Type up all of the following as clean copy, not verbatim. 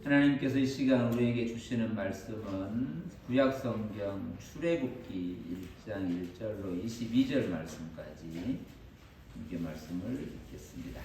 하나님께서 이 시간 우리에게 주시는 말씀은 구약성경 출애굽기 1장 1절로 22절 말씀까지 함께 말씀을 읽겠습니다.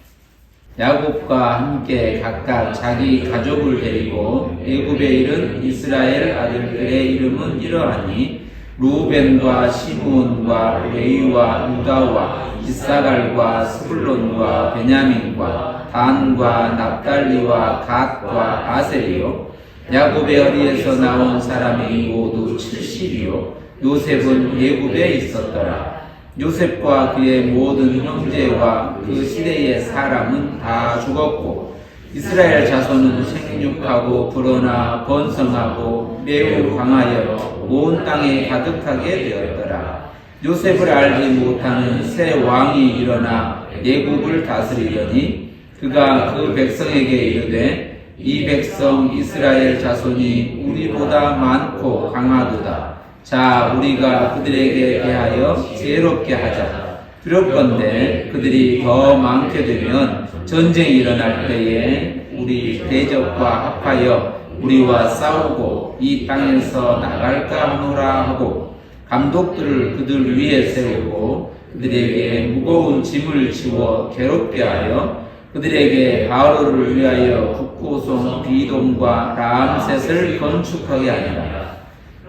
야곱과 함께 각각 자기 가족을 데리고 애굽에 이른 이스라엘 아들들의 이름은 이러하니 루벤과 시므온과 레위와 유다와 이사갈과 스불론과 베냐민과 단과 납달리와 갓과 아셀이요 야곱의 어리에서 나온 사람이 모두 70이요 요셉은 애굽에 있었더라. 요셉과 그의 모든 형제와 그 시대의 사람은 다 죽었고 이스라엘 자손은 생육하고 불어나 번성하고 매우 강하여 온 땅에 가득하게 되었더라. 요셉을 알지 못하는 새 왕이 일어나 애굽을 다스리더니 그가 그 백성에게 이르되 이 백성 이스라엘 자손이 우리보다 많고 강하도다. 자, 우리가 그들에게 대하여 지혜롭게 하자. 그럴건대 그들이 더 많게 되면 전쟁이 일어날 때에 우리 대적과 합하여 우리와 싸우고 이 땅에서 나갈까 하노라 하고 감독들을 그들 위에 세우고 그들에게 무거운 짐을 지워 괴롭게 하여 그들에게 바로를 위하여 북고성 비돔과 라암셋을 건축하게 하니라.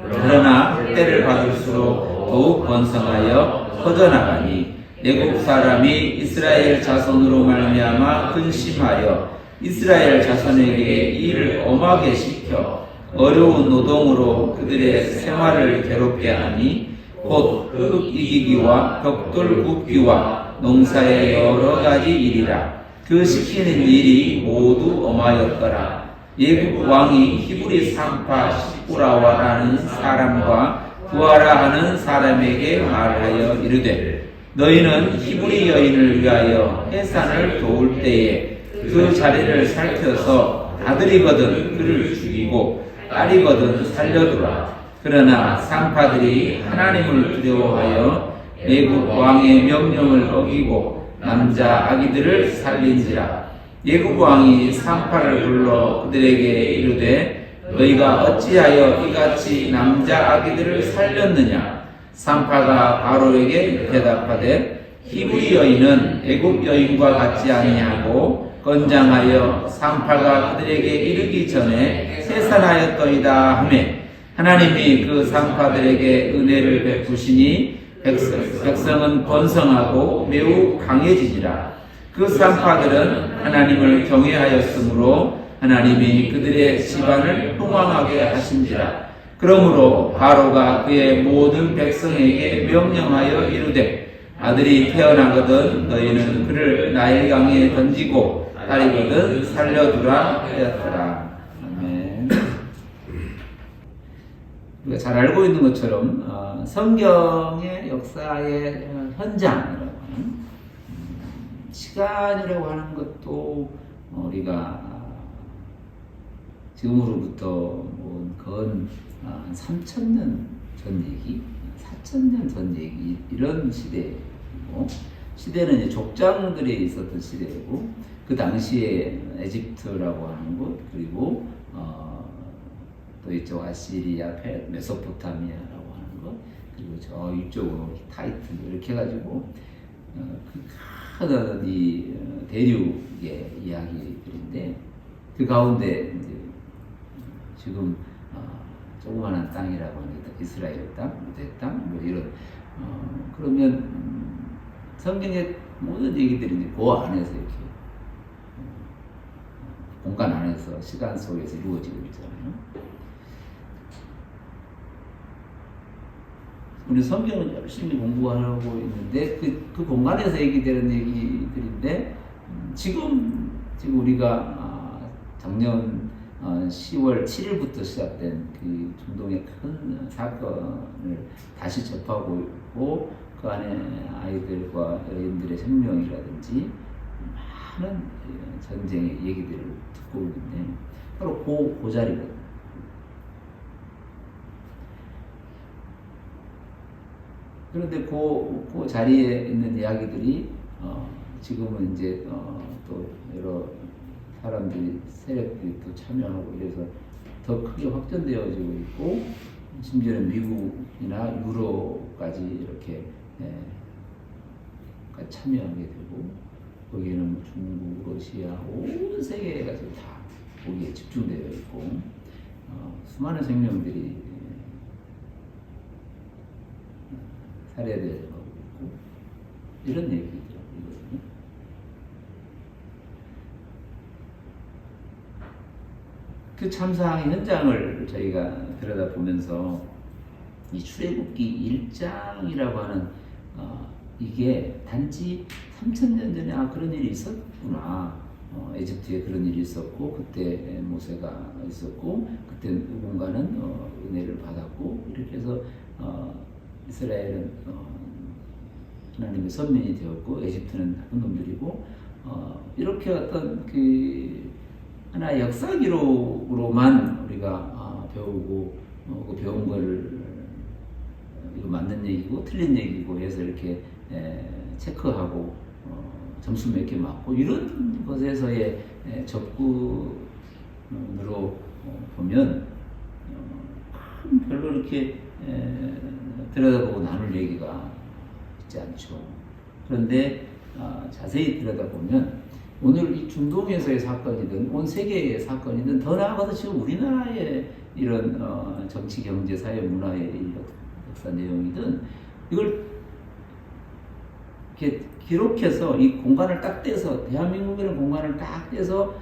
그러나 때를 받을수록 더욱 번성하여 퍼져나가니 애굽 사람이 이스라엘 자손으로 말미암아 근심하여 이스라엘 자손에게 일을 엄하게 시켜 어려운 노동으로 그들의 생활을 괴롭게 하니 곧 흙 이기기와 벽돌 굽기와 농사의 여러 가지 일이라. 그 시키는 일이 모두 엄하였더라. 애굽 왕이 히브리 상파 시꾸라와라는 사람과 부하라 하는 사람에게 말하여 이르되 너희는 히브리 여인을 위하여 해산을 도울 때에 그 자리를 살펴서 아들이거든 그를 죽이고 딸이거든 살려두라. 그러나 상파들이 하나님을 두려워하여 애굽 왕의 명령을 어기고 남자 아기들을 살린지라. 애굽 왕이 상파를 불러 그들에게 이르되 너희가 어찌하여 이같이 남자 아기들을 살렸느냐. 상파가 바로에게 대답하되 히브리 여인은 애굽 여인과 같지 아니하고 건장하여 상파가 그들에게 이르기 전에 해산하였더이다 하매 하나님이 그 상파들에게 은혜를 베푸시니 백성은 번성하고 매우 강해지니라. 그 상파들은 하나님을 경외하였으므로 하나님이 그들의 집안을 흥왕하게 하신지라. 그러므로 바로가 그의 모든 백성에게 명령하여 이르되 아들이 태어나거든 너희는 그를 나일강에 던지고 딸이거든 살려두라 하였더라. 아멘. 우리가 잘 알고 있는 것처럼 성경의 역사의 현장이라고 하는 시간이라고 하는 것도 우리가 지금으로부터 건 3,000년 전 얘기, 4,000년 전 얘기 이런 시대이고 시대는 이제 족장들이 있었던 시대이고 그 당시에 에집트라고 하는 곳 그리고 또 이쪽 아시리아, 메소포타미아라고 하는 것 그리고 저 이쪽으로 히타이트 이렇게 해가지고 큰 이 대륙의 이야기들인데 그 가운데 이제 지금 조그마한 땅이라고 하는 게 이스라엘 땅, 유대 땅, 뭐 이런 그러면 성경의 모든 얘기들이 이제 그 안에서 이렇게 공간 안에서 시간 속에서 이루어지고 있잖아요. 우리 성경은 열심히 공부하고 있는데 그 공간에서 얘기되는 얘기들인데 지금 우리가 작년 10월 7일부터 시작된 그 중동의 큰 사건을 다시 접하고 있고 그 안에 아이들과 여인들의 생명이라든지 많은 전쟁의 얘기들을 듣고 있는데 바로 그 자리거든요. 그런데 그 자리에 있는 이야기들이 지금은 이제 또 여러 사람들이 세력들이 또 참여하고 이래서 더 크게 확전되어지고 있고 심지어는 미국이나 유로까지 이렇게 참여하게 되고 거기에는 중국, 러시아, 온 세계가 지금 다 거기에 집중되어 있고 수많은 생명들이 살해되고 있고 이런 얘기죠. 그 참사 현장을 저희가 들여다보면서 이 출애굽기 1장이라고 하는 이게 단지 3000년 전에 그런 일이 있었구나. 에집트에 그런 일이 있었고 그때 모세가 있었고 그때 누군가는 은혜를 받았고 이렇게 해서 이스라엘은 하나님의 선민이 되었고 에집트는 나쁜 놈들이고 이렇게 어떤 그 하나의 역사 기록으로만 우리가 배우고 그 배운 거를 이거 맞는 얘기고 틀린 얘기고 해서 이렇게 체크하고 점수 몇 개 맞고 이런 것에서의 접근으로 보면 별로 이렇게 들여다보고 나눌 얘기가 있지 않죠. 그런데 자세히 들여다보면 오늘 이 중동에서의 사건이든 온 세계의 사건이든 더 나아가서 지금 우리나라의 이런 정치, 경제, 사회, 문화의 역사 내용이든 이걸 이렇게 기록해서 이 공간을 딱 떼서 대한민국이라는 공간을 딱 떼서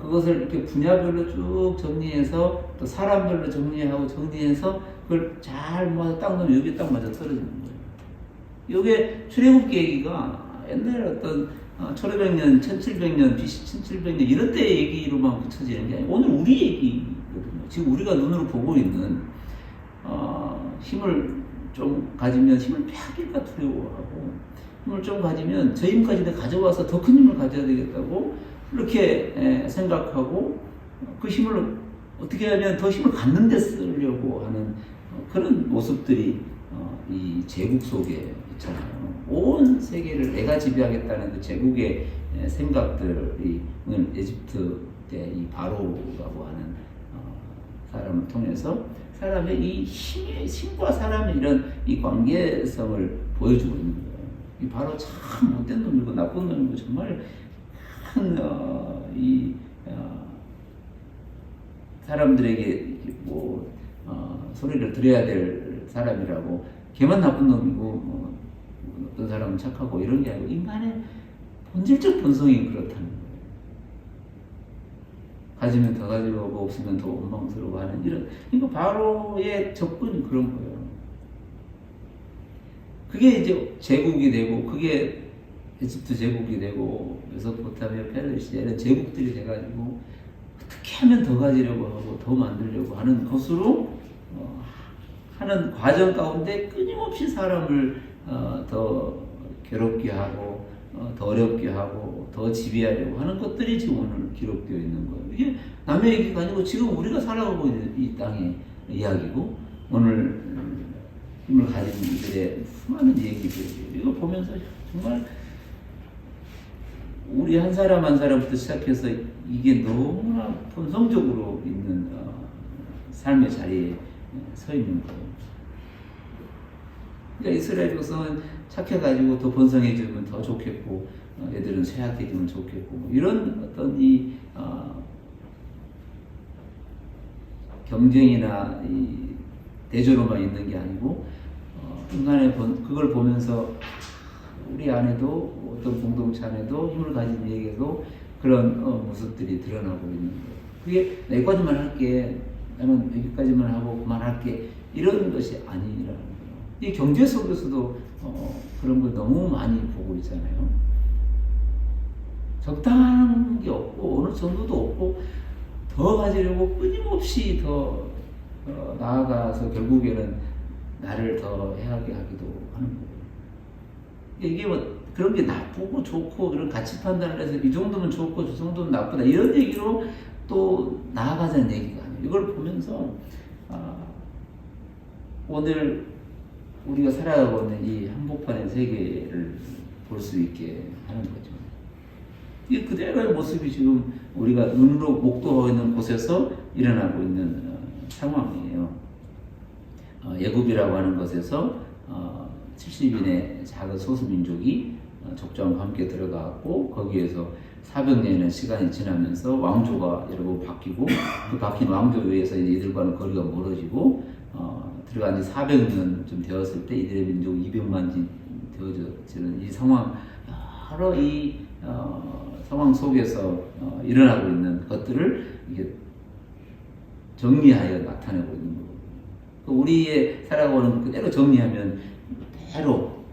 그것을 이렇게 분야별로 쭉 정리해서 또 사람별로 정리하고 정리해서 그걸 잘 모아서 딱 넣으면 여기 딱 맞아 떨어지는 거예요. 이게 출애굽기 얘기가 옛날 어떤 1500년, 1700년, BC 1700년 이런 때 얘기로만 붙여지는 게 아니고 오늘 우리 얘기거든요. 지금 우리가 눈으로 보고 있는 힘을 좀 가지면 힘을 빼앗길까 두려워하고 힘을 좀 가지면 저 힘까지 내가 가져와서 더 큰 힘을 가져야 되겠다고 이렇게 생각하고 그 힘을 어떻게 하면 더 힘을 갖는 데 쓰려고 하는 그런 모습들이 이 제국 속에 있잖아요. 온 세계를 내가 지배하겠다는 그 제국의 생각들이 에집트 때 이 바로라고 하는 사람을 통해서 사람의 이 힘과 사람의 이런 이 관계성을 보여주고 있는 거예요. 이 바로 참 못된 놈이고 나쁜 놈이고 정말 큰 사람들에게 뭐 소리를 들어야 될 사람이라고 걔만 나쁜 놈이고 어떤 사람은 착하고 이런 게 아니고 인간의 본질적 본성이 그렇다는 거예요. 가지면 더 가지고 없으면 더 원망스러워 하는 이거 바로의 접근이 그런 거예요. 그게 이제 제국이 되고 그게 에집트 제국이 되고 메소포타미아, 페르시아 이런 제국들이 돼가지고 어떻게 하면 더 가지려고 하고 더 만들려고 하는 것으로 하는 과정 가운데 끊임없이 사람을 더 괴롭게 하고 더 어렵게 하고 더 지배하려고 하는 것들이 지금 오늘 기록되어 있는 거예요. 이게 남의 얘기가 아니고 지금 우리가 살아가고 있는 이 땅의 이야기고 오늘 힘을 가진 이들의 수많은 얘기들이에요. 이거 보면서 정말 우리 한 사람 한 사람부터 시작해서 이게 너무나 본성적으로 있는 삶의 자리에 서 있는 거예요. 그러니까 이스라엘 백성은 착해가지고 더 번성해지면 더 좋겠고 애들은 쇠약해지면 좋겠고 뭐 이런 어떤 이 경쟁이나 이 대조로만 있는 게 아니고 인간의 그걸 보면서 우리 안에도 어떤 공동체 안에도 힘을 가진 이에게도 그런 모습들이 드러나고 있는 거예요. 그게 나 여기까지만 할게, 나는 여기까지만 하고 그만할게 이런 것이 아니라는 거예요. 이 경제 속에서도 그런 걸 너무 많이 보고 있잖아요. 적당한 게 없고 어느 정도도 없고 더 가지려고 끊임없이 더 나아가서 결국에는 나를 더 해하게 하기도 하는 거예요. 이게 뭐 그런 게 나쁘고 좋고 그런 가치 판단을 해서 이 정도면 좋고 저 정도면 나쁘다 이런 얘기로 또 나아가자는 얘기가 아니에요. 이걸 보면서 오늘 우리가 살아가고 있는 이 한복판의 세계를 볼 수 있게 하는 거죠. 이게 그대로의 모습이 지금 우리가 눈으로 목도하고 있는 곳에서 일어나고 있는 상황이에요. 예굽이라고 하는 것에서 70인의 작은 소수민족이 족장과 함께 들어갔고 거기에서 400년의 시간이 지나면서 왕조가 여러 번 바뀌고 그 바뀐 왕조에 의해서 이들과는 거리가 멀어지고 들어간 지 400년쯤 되었을 때 이들의 민족 200만이 되어지는 이 상황, 여러 이 상황 속에서 일어나고 있는 것들을 이게 정리하여 나타내고 있는 거고, 우리의 살아가는 그대로 정리하면 그대로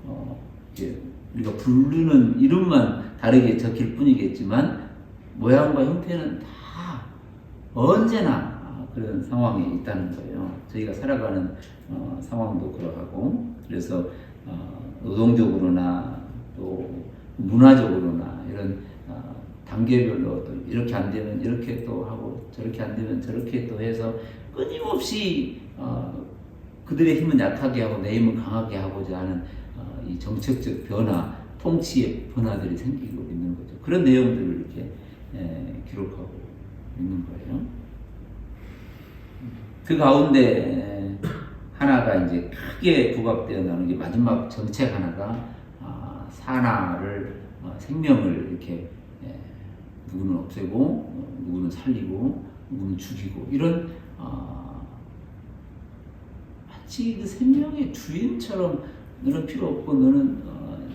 우리가 부르는 이름만 다르게 적힐 뿐이겠지만 모양과 형태는 다 언제나 그런 상황이 있다는 거예요. 저희가 살아가는 상황도 그러하고, 그래서 노동적으로나 또 문화적으로나 이런 단계별로 또 이렇게 안 되면 이렇게 또 하고 저렇게 안 되면 저렇게 또 해서 끊임없이 그들의 힘은 약하게 하고 내 힘은 강하게 하고자 하는 이 정책적 변화, 통치의 변화들이 생기고 있는 거죠. 그런 내용들을 이렇게 기록하고 있는 거예요. 그 가운데 하나가 이제 크게 부각되어 나오는 게 마지막 정책 하나가 산하를 생명을 이렇게 누구는 없애고 누구는 살리고 누구는 죽이고 이런 마치 그 생명의 주인처럼 너는 필요 없고 너는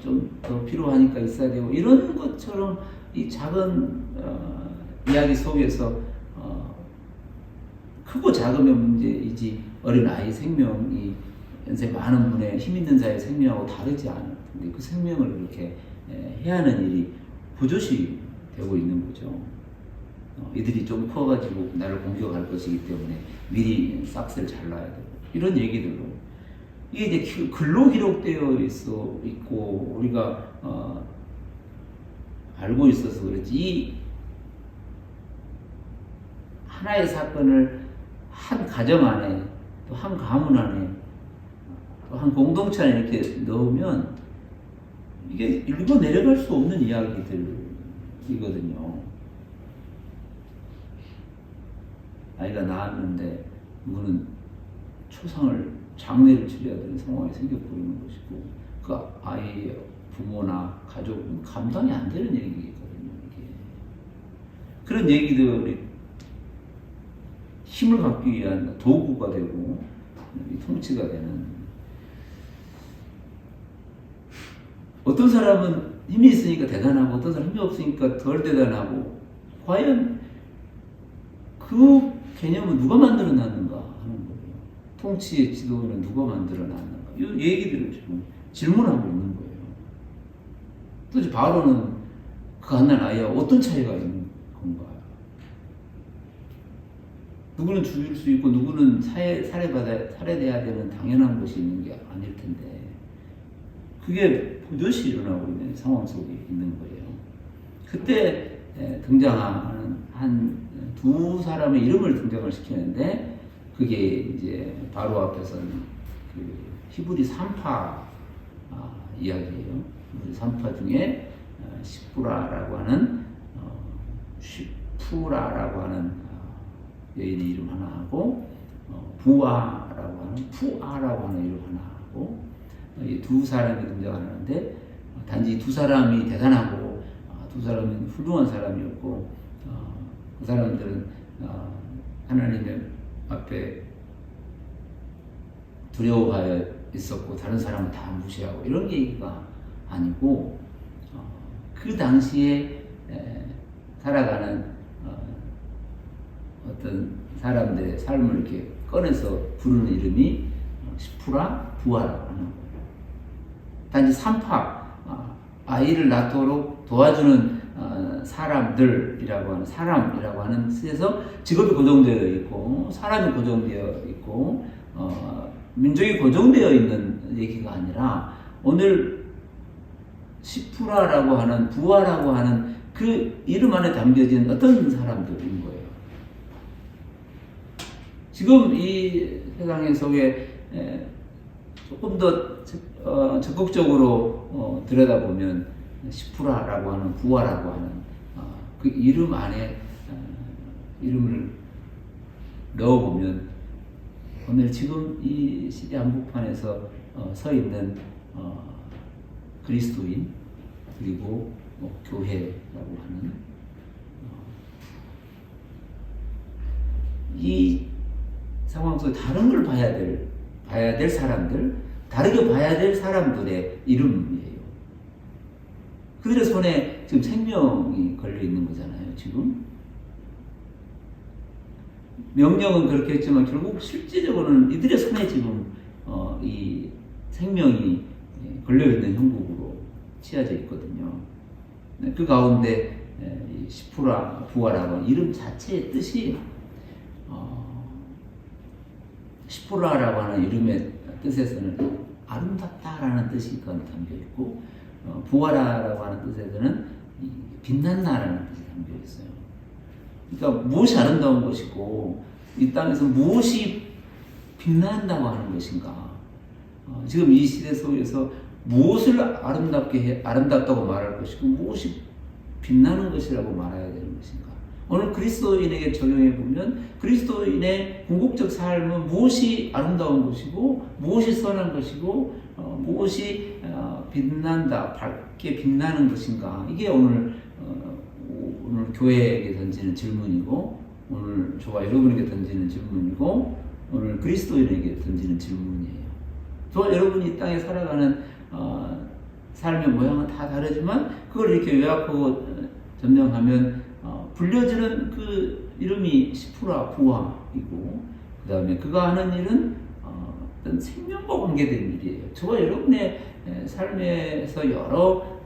좀 더 필요하니까 있어야 되고 이런 것처럼 이 작은 이야기 속에서 크고 작음의 문제이지 어린 아이 생명이 연세 많은 분의 힘 있는 자의 생명하고 다르지 않을 텐데 그 생명을 그렇게 해야 하는 일이 부조시 되고 있는 거죠. 이들이 좀 커가지고 나를 공격할 것이기 때문에 미리 싹스를 잘라야 되고 이런 얘기들로 이게 이제 글로 기록되어 있고 우리가 알고 있어서 그렇지 이 하나의 사건을 한 가정 안에 또 한 가문 안에 또 한 공동체 안에 이렇게 넣으면 이게 읽어 내려갈 수 없는 이야기들이거든요. 아이가 낳았는데 누구는 초상을 장례를 치러야 되는 상황이 생겨버리는 것이고 그 아이의 부모나 가족은 감당이 안 되는 얘기거든요. 이게. 그런 얘기들이 힘을 갖기 위한 도구가 되고 통치가 되는, 어떤 사람은 힘이 있으니까 대단하고 어떤 사람은 힘이 없으니까 덜 대단하고, 과연 그 개념은 누가 만들어 놨는가 하는 거예요. 통치의 지도는 누가 만들어 놨는가, 이 얘기들을 지금 질문하고 있는 거예요. 도대체 바로는 그 갓난 아이와 어떤 차이가 있는 건가? 누구는 죽일 수 있고 누구는 살해돼야 되는 당연한 것이 있는 게 아닐 텐데 그게 보듯이 일어나고 있는 상황 속에 있는 거예요. 그때 등장하는 한 두 사람의 이름을 등장을 시키는데 그게 이제 바로 앞에서는 그 히브리 3파 이야기예요. 히브리 3파 중에 시프라라고 하는 시프라라고 하는 여인의 이름 하나 하고 부아라고 하는 푸아라고 하는 이름 하나 하고 이 두 사람이 등장하는데 단지 두 사람이 대단하고 두 사람은 훌륭한 사람이었고 그 사람들은 하나님의 앞에 두려워하여 있었고 다른 사람은 다 무시하고 이런 얘기가 아니고 그 당시에 살아가는 어떤 사람들의 삶을 이렇게 꺼내서 부르는 이름이 시프라 부아라고 하는 거예요. 단지 3파 아이를 낳도록 도와주는 사람들이라고 하는 사람이라고 하는 뜻에서 직업이 고정되어 있고 사람이 고정되어 있고 민족이 고정되어 있는 얘기가 아니라 오늘 시프라라고 하는 부아라고 하는 그 이름 안에 담겨진 어떤 사람들인 거예요. 지금 이 세상 속에 조금 더 적극적으로 들여다보면 시프라라고 하는 부아라고 하는 그 이름 안에 이름을 넣어보면 오늘 지금 이 시대 한복판에서 서 있는 그리스도인 그리고 교회라고 하는 이 상황 속에 다른 걸 봐야 될 사람들, 다르게 봐야 될 사람들의 이름이에요. 그들의 손에 지금 생명이 걸려 있는 거잖아요, 지금. 명령은 그렇게 했지만 결국 실제적으로는 이들의 손에 지금 이 생명이 걸려 있는 형국으로 치어져 있거든요. 그 가운데 시푸라 부하라고 이름 자체의 뜻이 시푸라라고 하는 이름의 뜻에서는 아름답다라는 뜻이 담겨 있고 부하라라고 하는 뜻에서는 빛난다라는 뜻이 담겨 있어요. 그러니까 무엇이 아름다운 것이고 이 땅에서 무엇이 빛난다고 하는 것인가? 지금 이 시대 속에서 무엇을 아름답다고 말할 것이고 무엇이 빛나는 것이라고 말해야 되는 것인가? 오늘 그리스도인에게 적용해 보면 그리스도인의 궁극적 삶은 무엇이 아름다운 것이고 무엇이 선한 것이고 무엇이 빛난다, 밝게 빛나는 것인가? 이게 오늘 교회에게 던지는 질문이고 오늘 저와 여러분에게 던지는 질문이고 오늘 그리스도인에게 던지는 질문이에요. 저와 여러분이 이 땅에 살아가는 삶의 모양은 다 다르지만 그걸 이렇게 요약하고 점령하면 불려지는 그 이름이 시푸라 부하이고 그 다음에 그가 하는 일은 어떤 생명과 관계된 일이에요. 저와 여러분의 삶에서 여러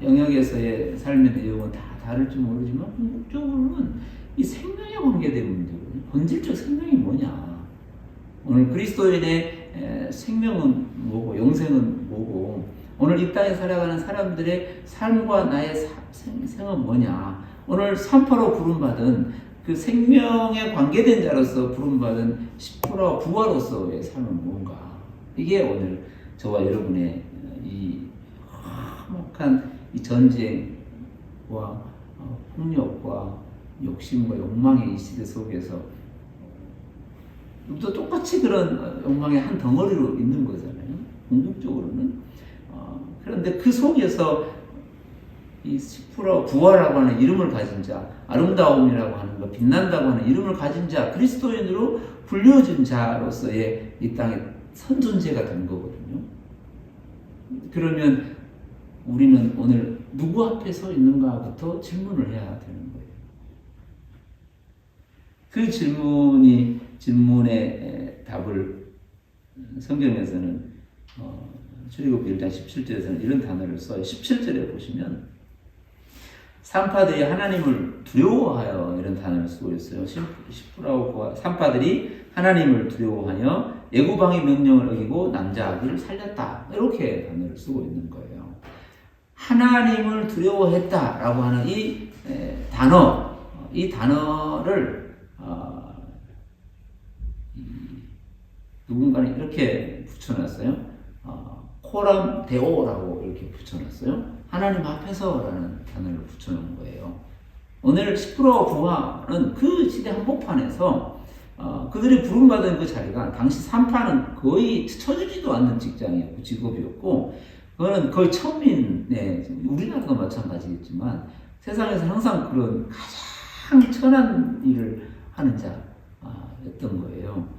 영역에서의 삶의 내용은 다 다를지 모르지만 궁극적으로는 이 생명에 관계된 문제거든요. 본질적 생명이 뭐냐? 오늘 그리스도인의 생명은 뭐고 영생은 뭐고 오늘 이 땅에 살아가는 사람들의 삶과 나의 생은 뭐냐? 오늘 3파로 부름받은 그 생명에 관계된 자로서 부름받은 시푸라 부하로서의 삶은 뭔가? 이게 오늘 저와 여러분의 이 험악한 이 전쟁과 폭력과 욕심과 욕망의 이 시대 속에서 또 똑같이 그런 욕망의 한 덩어리로 있는 거잖아요. 궁극적으로는. 그런데 그 속에서 이 시푸라 부하라고 하는 이름을 가진 자, 아름다움이라고 하는 것, 빛난다고 하는 이름을 가진 자, 그리스도인으로 불려진 자로서의 이 땅에 선존재가 된 거거든요. 그러면 우리는 오늘 누구 앞에 서 있는가부터 질문을 해야 되는 거예요. 그 질문의 답을 성경에서는 출애굽기 1장 17절에서는 이런 단어를 써요. 17절에 보시면 산파들이 하나님을 두려워하여 이런 단어를 쓰고 있어요. 시푸라와 산파들이 하나님을 두려워하여 애굽왕의 명령을 어기고 남자 아기를 살렸다. 이렇게 단어를 쓰고 있는 거예요. 하나님을 두려워했다라고 하는 이 단어를 누군가는 이렇게 붙여놨어요. 코람 데오라고 이렇게 붙여놨어요. 하나님 앞에서라는 단어를 붙여놓은 거예요. 오늘 시푸라 부하는 그 시대 한복판에서 그들이 부름받은 그 자리가 당시 산파는 거의 쳐지지도 않는 직장이었고 직업이었고 그거는 거의 천민의 우리나라도 마찬가지겠지만 세상에서 항상 그런 가장 천한 일을 하는 자였던 거예요.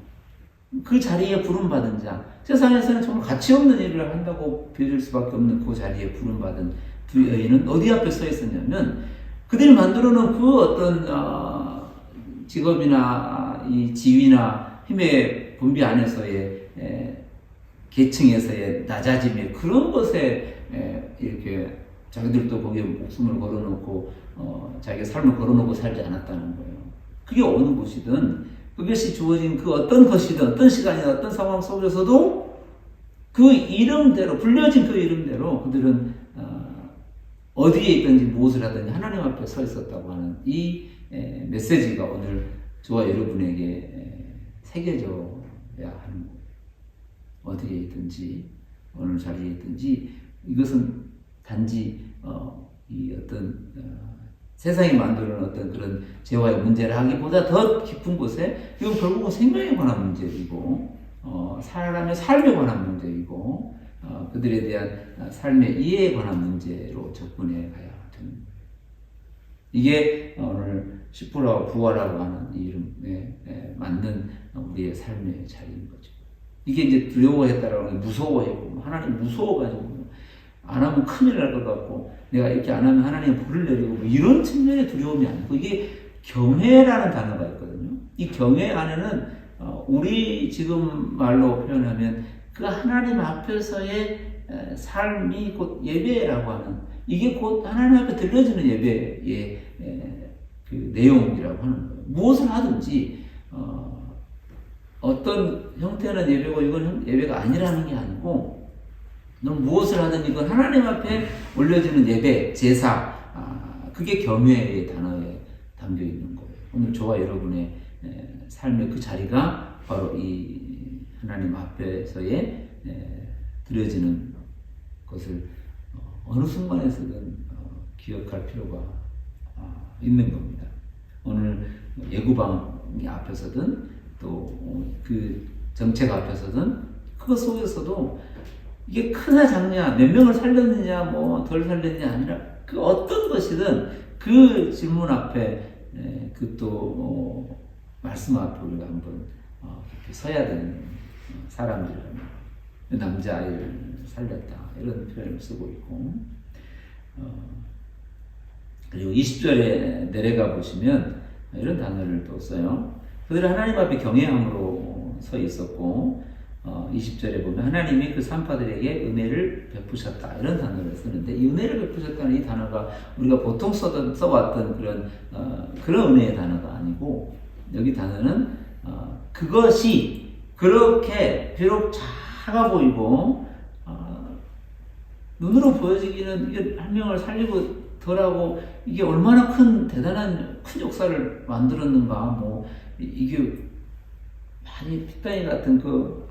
그 자리에 부름받은 자, 세상에서는 정말 가치 없는 일을 한다고 비워질 수밖에 없는 그 자리에 부름받은 두 여인은 어디 앞에 서 있었냐면 그들이 만들어 놓은 그 어떤 직업이나 이 지위나 힘의 분비 안에서의 계층에서의 낮아짐의 그런 것에 이렇게 자기들도 거기에 목숨을 걸어놓고 자기의 삶을 걸어놓고 살지 않았다는 거예요. 그게 어느 곳이든 그것이 주어진 그 어떤 것이든 어떤 시간이든 어떤 상황 속에서도 그 이름대로 불려진 그 이름대로 그들은 어디에 있든지 무엇을 하든지 하나님 앞에 서 있었다고 하는 이 메시지가 오늘 저와 여러분에게 새겨져야 하는 거예요. 어디에 있든지 어느 자리에 있든지 이것은 단지 이 어떤 세상이 만드는 어떤 그런 재화의 문제를 하기보다 더 깊은 곳에 이건 결국은 생명에 관한 문제이고 사람의 삶에 관한 문제이고 그들에 대한 삶의 이해에 관한 문제로 접근해 가야 됩니다. 이게 오늘 시푸라와 부활하고 하는 이 이름에 맞는 우리의 삶의 자리인 거죠. 이게 이제 두려워했다라고 무서워했고 하나님 무서워가지고 안 하면 큰일 날 것 같고 내가 이렇게 안 하면 하나님 불을 내리고 뭐 이런 측면의 두려움이 아니고 이게 경외라는 단어가 있거든요. 이 경외 안에는 우리 지금 말로 표현하면 그 하나님 앞에서의 삶이 곧 예배라고 하는 이게 곧 하나님 앞에 들려지는 예배의 그 내용이라고 하는 거예요. 무엇을 하든지 어떤 형태는 예배고 이건 예배가 아니라는 게 아니고 넌 무엇을 하든 이건 하나님 앞에 올려지는 예배, 제사 그게 경외의 단어에 담겨 있는 거예요. 오늘 저와 여러분의 삶의 그 자리가 바로 이 하나님 앞에서의 드려지는 것을 어느 순간에서든 기억할 필요가 있는 겁니다. 오늘 예구방 앞에서든 또 그 정책 앞에서든 그것 속에서도 이게 크냐 작냐 몇 명을 살렸느냐 뭐 덜 살렸느냐 아니라 그 어떤 것이든 그 질문 앞에 그 또 말씀 앞에 우리가 한번 이렇게 서야 되는 사람들이라면 남자아이를 살렸다 이런 표현을 쓰고 있고 그리고 20절에 내려가 보시면 이런 단어를 또 써요. 그들은 하나님 앞에 경외함으로 서 있었고 20절에 보면 하나님이 그 산파들에게 은혜를 베푸셨다 이런 단어를 쓰는데 이 은혜를 베푸셨다는 이 단어가 우리가 보통 써왔던 그런 은혜의 단어가 아니고 여기 단어는 그것이 그렇게 비록 작아 보이고 눈으로 보여지기는 이게 한 명을 살리고 덜하고 이게 얼마나 대단한 큰 역사를 만들었는가 뭐 이게 많이 핏다이 같은 그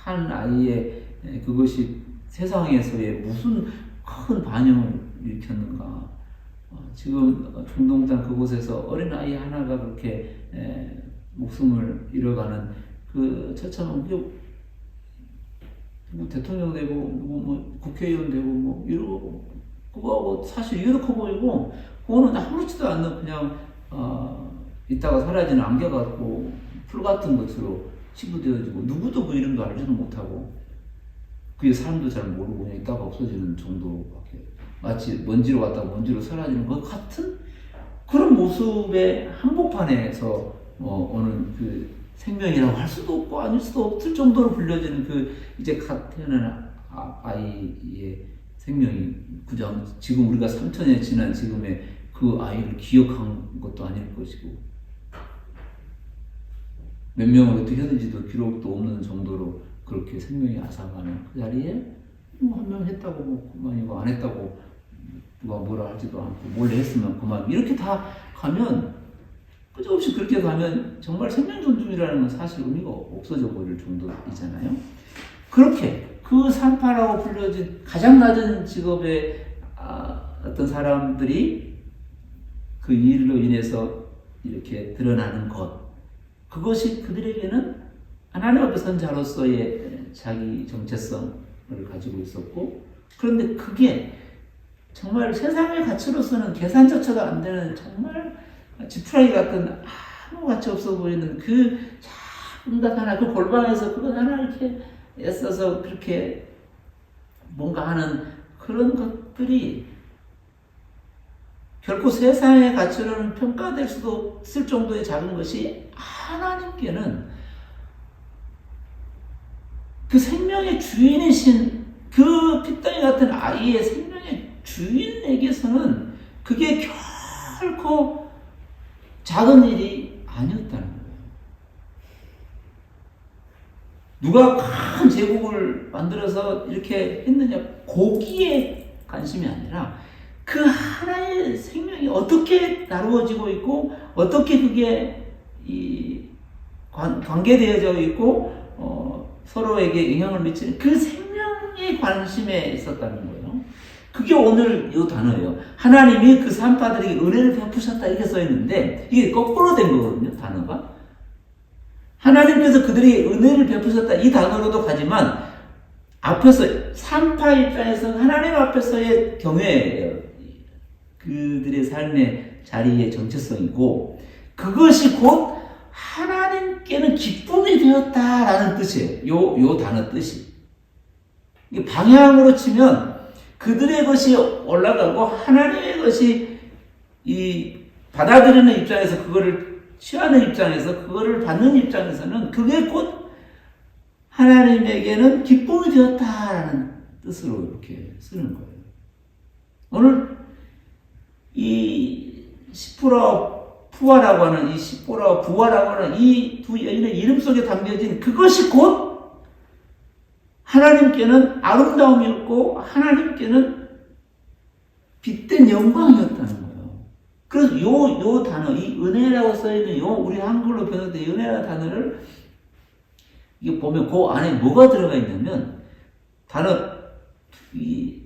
한 아이의 그것이 세상에서의 무슨 큰 반영을 일으켰는가. 지금 중동당 그곳에서 어린 아이 하나가 그렇게 목숨을 잃어가는 그 처참한 누구 대통령 되고 누구 뭐 국회의원 되고 뭐 이러고 그거하고 사실 이해도 커 보이고 그거는 아무렇지도 않는 그냥 있다가 사라지는 안개같고 풀 같은 것으로 치부되어지고 누구도 그 이름도 알지도 못하고 그게 사람도 잘 모르고 그냥 있다가 없어지는 정도밖에 마치 먼지로 왔다가 먼지로 사라지는 것 같은 그런 모습의 한복판에서 오는 그 생명이라고 할 수도 없고 아닐 수도 없을 정도로 불려지는 그 이제 갓 태어난 아이의 생명이 그냥 지금 우리가 3천년 지난 지금의 그 아이를 기억한 것도 아닐 것이고 몇 명을 어떻게 했는지도 기록도 없는 정도로 그렇게 생명이 앗아가는 그 자리에 한 명 했다고 뭐 그만이고 안 했다고 누가 뭐라 하지도 않고 몰래 했으면 그만 이렇게 다 가면 끄적없이 그렇게 가면 정말 생명 존중이라는 건 사실 의미가 없어져 버릴 정도이잖아요. 그렇게 그 산파라고 불려진 가장 낮은 직업의 어떤 사람들이 그 일로 인해서 이렇게 드러나는 것 그것이 그들에게는 하나님 앞에 선 자로서의 자기 정체성을 가지고 있었고 그런데 그게 정말 세상의 가치로서는 계산조차도 안 되는 정말 지푸라기 같은 아무 가치 없어 보이는 그 작은 것 하나 그 골방에서 그것 하나 이렇게 애써서 그렇게 뭔가 하는 그런 것들이 결코 세상의 가치로는 평가될 수도 없을 정도의 작은 것이 하나님께는 그 생명의 주인이신 그 핏덩이 같은 아이의 생명의 주인에게서는 그게 결코 작은 일이 아니었다는 거예요. 누가 큰 제국을 만들어서 이렇게 했느냐 거기에 관심이 아니라 그 하나의 생명이 어떻게 다루어지고 있고 어떻게 그게 관계되어져 있고 서로에게 영향을 미치는 그 생명의 관심에 있었다는 거예요. 그게 오늘 이 단어예요. 하나님이 그 산파들에게 은혜를 베푸셨다 이렇게 써있는데 이게 거꾸로 된 거거든요. 단어가. 하나님께서 그들에게 은혜를 베푸셨다 이 단어로도 가지만 앞에서 산파 입장에서는 하나님 앞에서의 경외예요. 그들의 삶의 자리의 정체성이고 그것이 곧 하나님께는 기쁨이 되었다라는 뜻이에요. 요 단어 뜻이. 이게 방향으로 치면 그들의 것이 올라가고 하나님의 것이 이 받아들이는 입장에서 그거를 취하는 입장에서 그거를 받는 입장에서는 그게 곧 하나님에게는 기쁨이 되었다라는 뜻으로 이렇게 쓰는 거예요. 오늘 이 시프라 푸아라고 하는 이 시프라 부아라고 하는 이 두 여인의 이름 속에 담겨진 그것이 곧 하나님께는 아름다움이었고 하나님께는 빛된 영광이었다는 거예요. 그래서 요 단어, 이 은혜라고 써있는 우리 한글로 번역된 은혜라는 단어를 이게 보면 그 안에 뭐가 들어가 있냐면 단어 이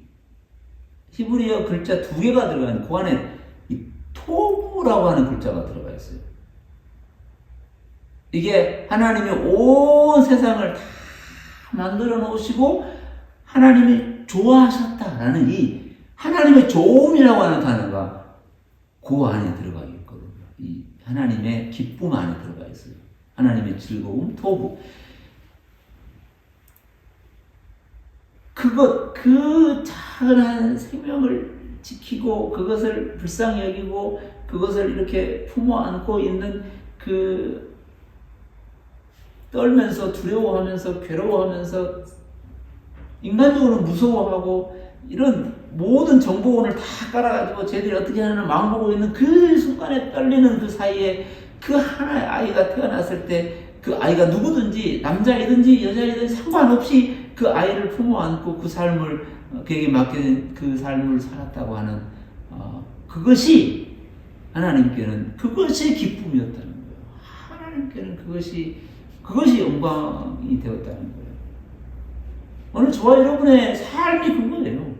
히브리어 글자 2개가 들어가 있는 그 안에 이 토부라고 하는 글자가 들어가 있어요. 이게 하나님이 온 세상을 다 만들어 놓으시고 하나님이 좋아하셨다라는 이 하나님의 좋음이라고 하는 단어가 그 안에 들어가 있거든요. 이 하나님의 기쁨 안에 들어가 있어요. 하나님의 즐거움, 토부. 그 작은 한 생명을 지키고 그것을 불쌍히 여기고 그것을 이렇게 품어 안고 있는 그 떨면서 두려워하면서 괴로워하면서 인간적으로 무서워하고 이런 모든 정보원을 다 깔아가지고 쟤들이 어떻게 하나 마음 보고 있는 그 순간에 떨리는 그 사이에 그 하나의 아이가 태어났을 때 그 아이가 누구든지 남자이든지 여자이든지 상관없이 그 아이를 품어 안고 그 삶을 그에게 맡겨진 그 삶을 살았다고 하는 그것이 하나님께는 그것이 기쁨이었다는 거예요. 하나님께는 그것이 영광이 되었다는 거예요. 오늘 저와 여러분의 삶이 그거예요.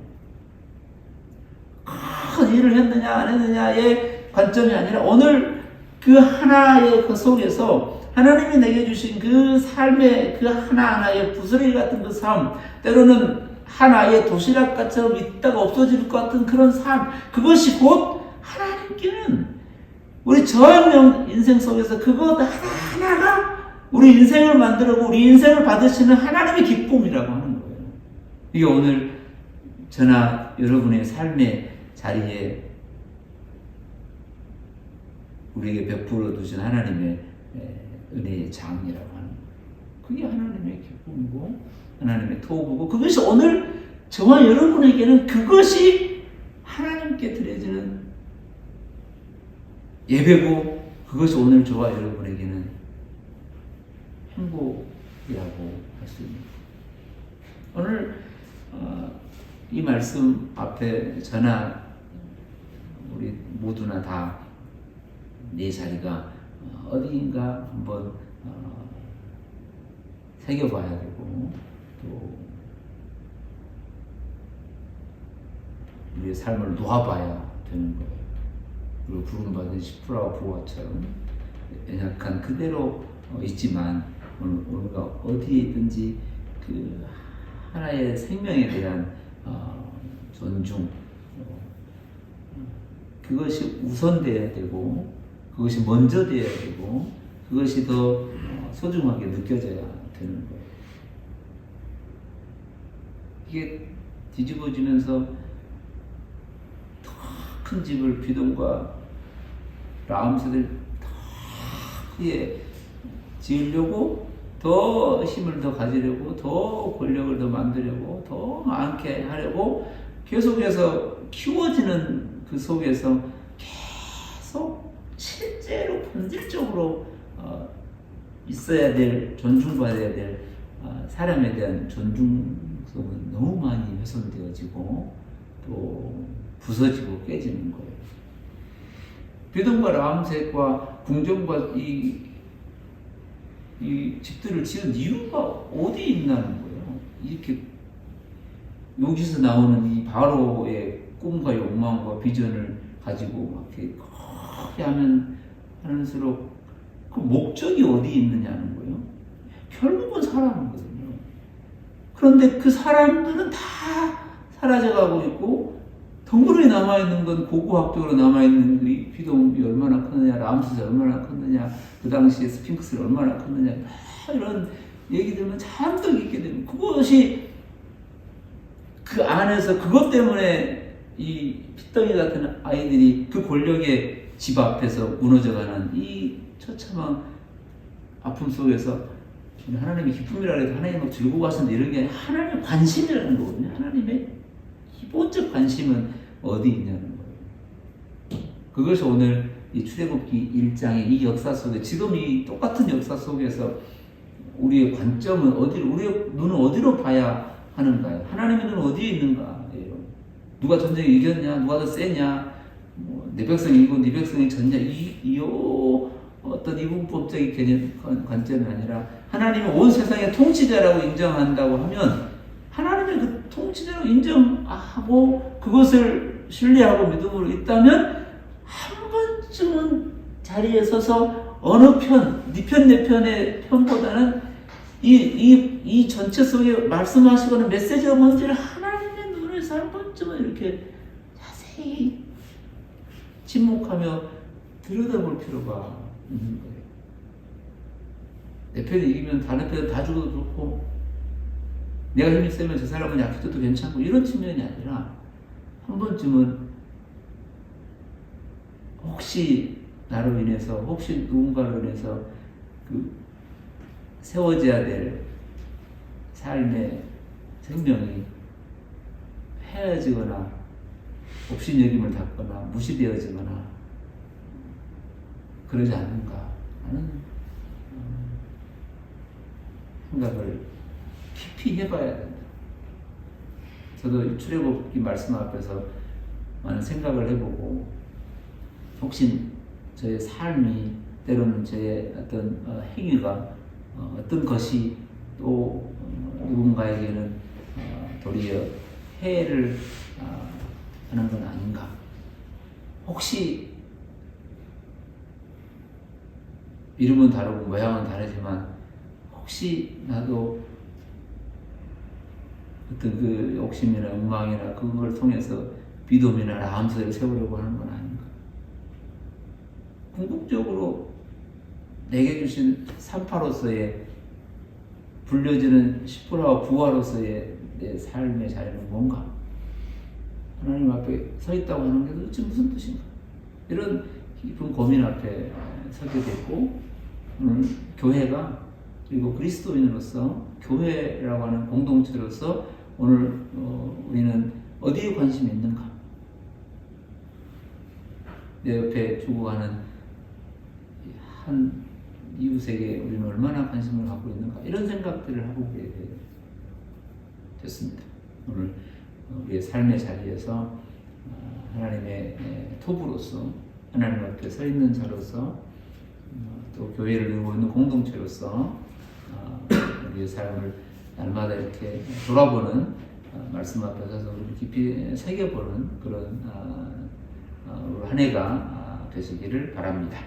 큰 일을 했느냐 안 했느냐의 관점이 아니라 오늘 그 하나의 그 속에서 하나님이 내게 주신 그 삶의 그 하나하나의 부스러기 같은 그 삶, 때로는 하나의 도시락같이 있다가 없어질 것 같은 그런 삶, 그것이 곧 하나님께는 우리 전 인생 속에서 그것 하나하나가 우리 인생을 만들고 우리 인생을 받으시는 하나님의 기쁨이라고 하는 거예요. 이게 오늘 저나 여러분의 삶의 자리에 우리에게 베풀어 두신 하나님의 은혜의 장이라고 하는 거예요. 그게 하나님의 기쁨이고 하나님의 토부고 그것이 오늘 저와 여러분에게는 그것이 하나님께 드려지는 예배고 그것이 오늘 저와 여러분에게는 행복이라고 할 수 있습니다. 오늘 이 말씀 앞에 저나 우리 모두나 다 내 자리가 어디인가 한번 새겨봐야 되고 또 우리의 삶을 놓아봐야 되는 거예요. 그리고 부름받은 시프라와 부하처럼 연약한 그대로 있지만 우리가 어디든지 그 하나의 생명에 대한 존중 그것이 우선돼야 되고 그것이 먼저 돼야 되고 그것이 더 소중하게 느껴져야 되는 거예요. 이게 뒤집어지면서 더 큰 집을 비동과 라암새들 더 크게 지으려고 더 힘을 더 가지려고 더 권력을 더 만들려고 더 많게 하려고 계속해서 키워지는 그 속에서 계속 실제로 본질적으로 있어야 될 존중받아야 될 사람에 대한 존중성은 너무 많이 훼손되어지고 또 부서지고 깨지는 거예요. 비동과 라암셋과 궁정과 이 집들을 지은 이유가 어디 있나는 거예요. 이렇게 여기서 나오는 이 바로의 꿈과 욕망과 비전을 가지고 막 이렇게 크게 하면서록 그 목적이 어디 있느냐는 거예요. 결국은 사람이거든요. 그런데 그 사람들은 다 사라져가고 있고 덩그러니 남아있는 건 고고학적으로 남아있는 그 피돔이 얼마나 크느냐, 람스가 얼마나 크느냐, 그 당시에 스핑크스가 얼마나 크느냐, 이런 얘기들만 잔뜩 있게 되면 그것이 그 안에서 그것 때문에 이 핏덩이 같은 아이들이 그 권력의 집 앞에서 무너져가는 이 처참한 아픔 속에서 하나님의 기쁨이라 해도 하나님을 들고 가서는 이런 게 아니라 하나님의 관심이라는 거거든요. 하나님의 기본적 관심은 어디 있냐는 거예요. 그것이 오늘 이 출애굽기 1장의 이 역사 속에 지금 이 똑같은 역사 속에서 우리의 관점은 어디로, 우리의 눈은 어디로 봐야 하는가요? 하나님의 눈은 어디에 있는가? 누가 전쟁에 이겼냐? 누가 더 세냐? 내 백성이 이기고 네 백성이 졌냐? 어떤 이분법적인 개념, 관점이 아니라 하나님은 온 세상의 통치자라고 인정한다고 하면 하나님의 그 통치자라고 인정하고 그것을 신뢰하고 믿음으로 있다면 한 번쯤은 자리에 서서 어느 편, 네 편, 내 편의 편보다는 이 전체 속에 말씀하시고는 메시지가 뭔지를 하나님의 눈에서 한 번쯤은 이렇게 자세히 침묵하며 들여다볼 필요가 있는 거예요. 내 편이 이기면 다른 편은 다 죽어도 좋고 내가 힘이 세면 저 사람은 약해져도 괜찮고 이런 측면이 아니라 한 번쯤은 혹시 나로 인해서 혹시 누군가로 인해서 그 세워져야 될 삶의 생명이 헤어지거나 업신여김을 받거나 무시되어지거나 그러지 않는가 하는 생각을 깊이 해봐야 된다. 저도 출애굽기 말씀 앞에서 많은 생각을 해보고 혹시 저의 삶이 때로는 저의 어떤 행위가 어떤 것이 또 누군가에게는 도리어 해를 하는 건 아닌가. 혹시 이름은 다르고 모양은 다르지만 혹시 나도 어떤 그 욕심이나 욕망이나 그걸 통해서 비돔이나 람스를 세우려고 하는 건 아닌가. 궁극적으로 내게 주신 산파로서의 불려지는 시프라와 부하로서의 내 삶의 자리는 뭔가? 하나님 앞에 서 있다고 하는 게 도대체 무슨 뜻인가? 이런 깊은 고민 앞에 서게 됐고 오늘 교회가 그리고 그리스도인으로서 교회라고 하는 공동체로서 오늘 우리는 어디에 관심이 있는가? 내 옆에 죽어가는 한 이웃에게 우리는 얼마나 관심을 갖고 있는가? 이런 생각들을 하고 됐습니다. 오늘 우리의 삶의 자리에서 하나님의 토부로서 하나님 앞에 서 있는 자로서 또 교회를 이루고 있는 공동체로서 우리의 삶을 날마다 이렇게 돌아보는 말씀 앞에 서서 우리를 깊이 새겨보는 그런 한 해가 되시기를 바랍니다.